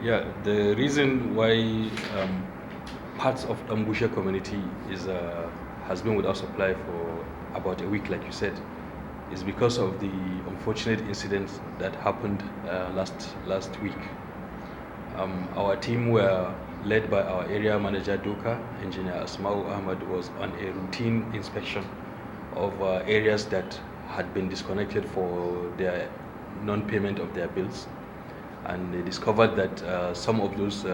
Yeah, the reason why parts of Danbushiya community has been without supply for about a week, like you said, is because of the unfortunate incident that happened last week. Our team were led by our area manager Doka, Engineer Asmau Ahmad, was on a routine inspection of areas that had been disconnected for their non-payment of their bills, and they discovered that some of those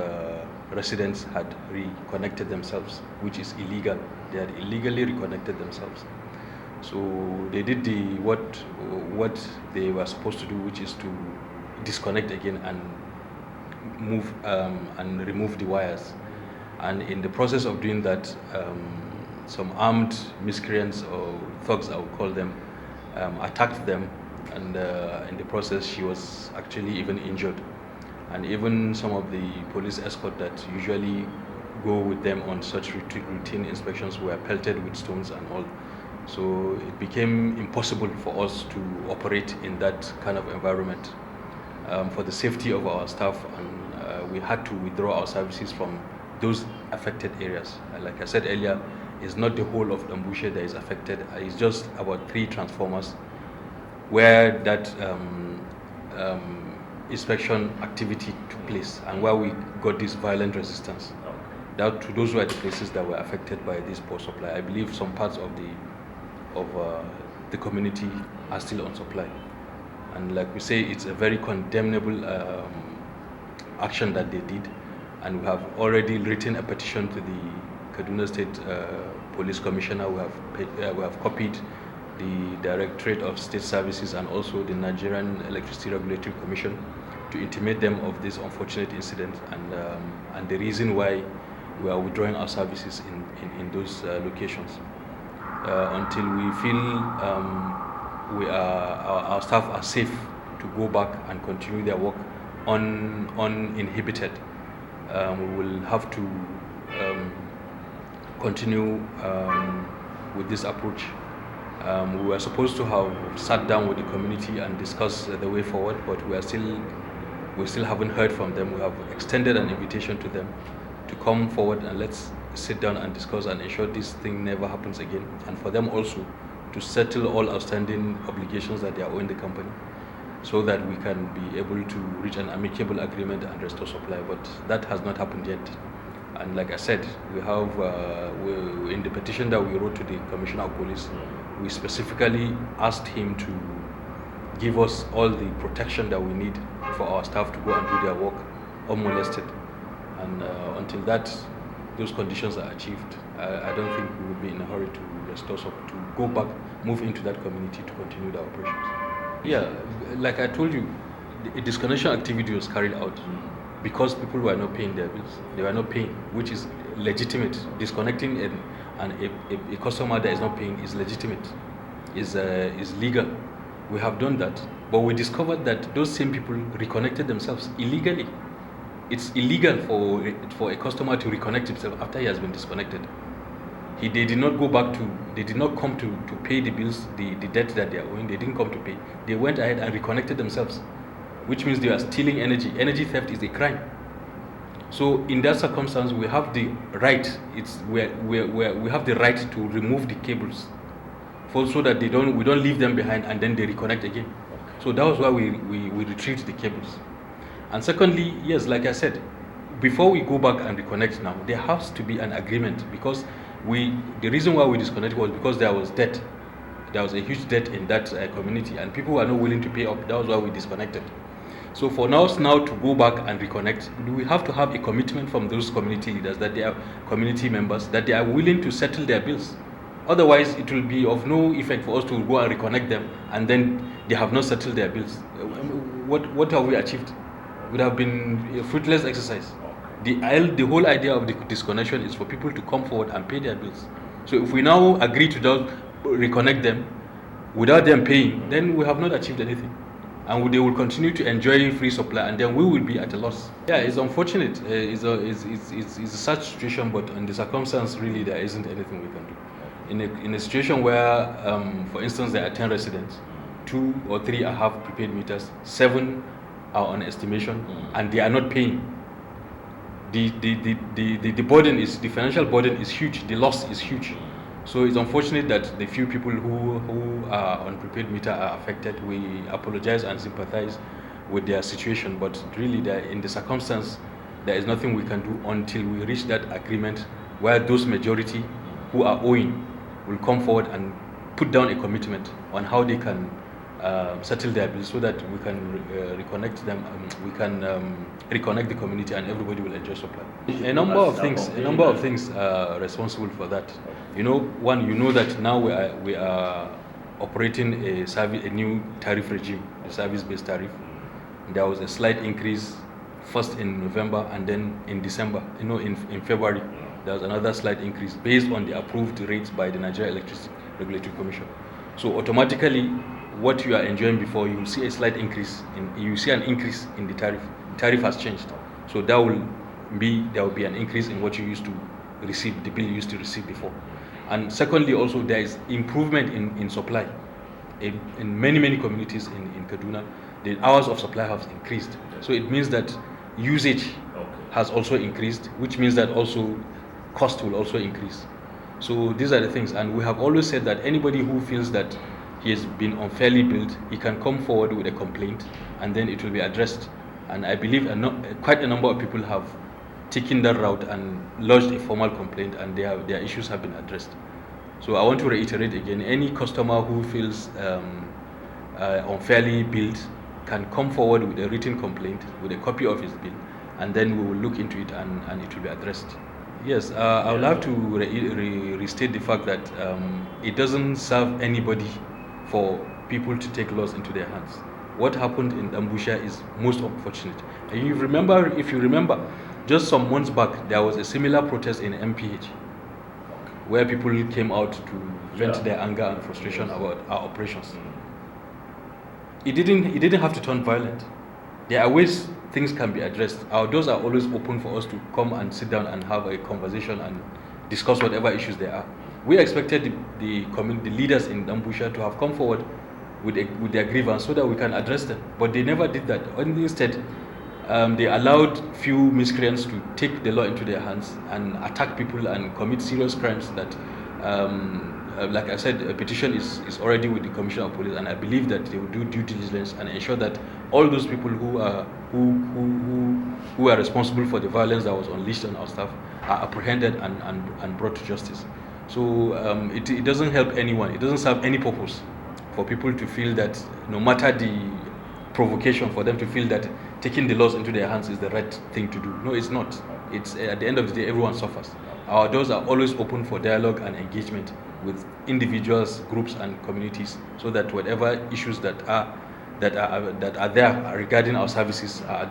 residents had reconnected themselves, which is illegal. They had illegally reconnected themselves. So they did what they were supposed to do, which is to disconnect again and move and remove the wires. And in the process of doing that, some armed miscreants or thugs, I would call them, attacked them, and in the process she was actually even injured. And even some of the police escort that usually go with them on such routine inspections were pelted with stones and all. So it became impossible for us to operate in that kind of environment for the safety of our staff, and we had to withdraw our services from those affected areas. Like I said earlier, it's not the whole of Danbushiya that is affected. It's just about 3 transformers where that inspection activity took place and where we got this violent resistance. Those were the places that were affected by this poor supply. I believe some parts of the community are still on supply. And like we say, it's a very condemnable action that they did. And we have already written a petition to the Kaduna State Police Commissioner. We have copied the Directorate of State Services and also the Nigerian Electricity Regulatory Commission to intimate them of this unfortunate incident and the reason why we are withdrawing our services in those locations until we feel our staff are safe to go back and continue their work uninhibited. We will have to continue with this approach. We were supposed to have sat down with the community and discuss the way forward, but we still haven't heard from them. We have extended an invitation to them to come forward and let's sit down and discuss and ensure this thing never happens again, and for them also to settle all outstanding obligations that they are owing the company, so that we can be able to reach an amicable agreement and restore supply. But that has not happened yet. And like I said, we have in the petition that we wrote to the Commissioner of Police, we specifically asked him to give us all the protection that we need for our staff to go and do their work unmolested. And until those conditions are achieved, I don't think we will be in a hurry to restore, to go back, move into that community to continue the operations. Yeah, like I told you, the disconnection activity was carried out because people were not paying their bills. They were not paying, which is legitimate. Disconnecting a customer that is not paying is legitimate, is legal. We have done that, but we discovered that those same people reconnected themselves illegally. It's illegal for a customer to reconnect himself after he has been disconnected. They did not come to pay the bills, the debt that they are owing. They didn't come to pay. They went ahead and reconnected themselves, which means they are stealing energy. Energy theft is a crime. So in that circumstance, we have the right. We have the right to remove the cables, so that we don't leave them behind and then they reconnect again. Okay. So that was why we retrieved the cables. And secondly, yes, like I said, before we go back and reconnect now, there has to be an agreement, because the reason why we disconnected was because there was debt. There was a huge debt in that community and people were not willing to pay up. That was why we disconnected. So for us now to go back and reconnect, we have to have a commitment from those community leaders, that they are community members, that they are willing to settle their bills. Otherwise, it will be of no effect for us to go and reconnect them and then they have not settled their bills. What have we achieved? It would have been a fruitless exercise. The whole idea of the disconnection is for people to come forward and pay their bills. So if we now agree to just reconnect them without them paying, then we have not achieved anything. And they will continue to enjoy free supply, and then we will be at a loss. Yeah, it's unfortunate. It's a such situation, but in the circumstance, really, there isn't anything we can do. In a situation where, for instance, there are 10 residents, 2 or 3 have prepaid meters, 7 are on estimation, and they are not paying. the burden is, the financial burden is huge, the loss is huge. So it's unfortunate that the few people who are on prepaid meter are affected. We apologize and sympathize with their situation, but really in the circumstance, there is nothing we can do until we reach that agreement where those majority who are owing will come forward and put down a commitment on how they can settle their bills, so that we can reconnect them. We can reconnect the community, and everybody will enjoy supply. A number of things are responsible for that. You know, one, you know that now we are operating a new tariff regime, the service-based tariff. There was a slight increase first in November, and then in December. You know, in February, there was another slight increase based on the approved rates by the Nigeria Electricity Regulatory Commission. So automatically, what you are enjoying before, you will see a slight increase you see an increase in the tariff. The tariff has changed, so there will be an increase in what you used to receive, the bill you used to receive before. And secondly, also there is improvement in supply. In many communities in Kaduna, the hours of supply have increased. So it means that usage has also increased, which means that also cost will also increase. So these are the things, and we have always said that anybody who feels that he has been unfairly billed, he can come forward with a complaint, and then it will be addressed. And I believe quite a number of people have taken that route and lodged a formal complaint, and their issues have been addressed. So I want to reiterate again, any customer who feels unfairly billed can come forward with a written complaint, with a copy of his bill, and then we will look into it, and it will be addressed. Yes, I would like to restate the fact that it doesn't serve anybody for people to take laws into their hands. What happened in Danbushiya is most unfortunate. And if you remember, just some months back, there was a similar protest in MPH, where people came out to vent their anger and frustration about our operations. It didn't have to turn violent. There are ways things can be addressed. Our doors are always open for us to come and sit down and have a conversation and discuss whatever issues there are. We expected the leaders in Danbushiya to have come forward with their grievance so that we can address them, but they never did that. Instead, they allowed few miscreants to take the law into their hands and attack people and commit serious crimes that, like I said, a petition is already with the Commissioner of Police, and I believe that they will do due diligence and ensure that all those people who are responsible for the violence that was unleashed on our staff are apprehended and brought to justice. So it doesn't help anyone. It doesn't serve any purpose for people to feel that, no matter the provocation, for them to feel that taking the laws into their hands is the right thing to do. No, it's not. It's at the end of the day, everyone suffers. Our doors are always open for dialogue and engagement with individuals, groups, and communities, so that whatever issues that are there regarding our services are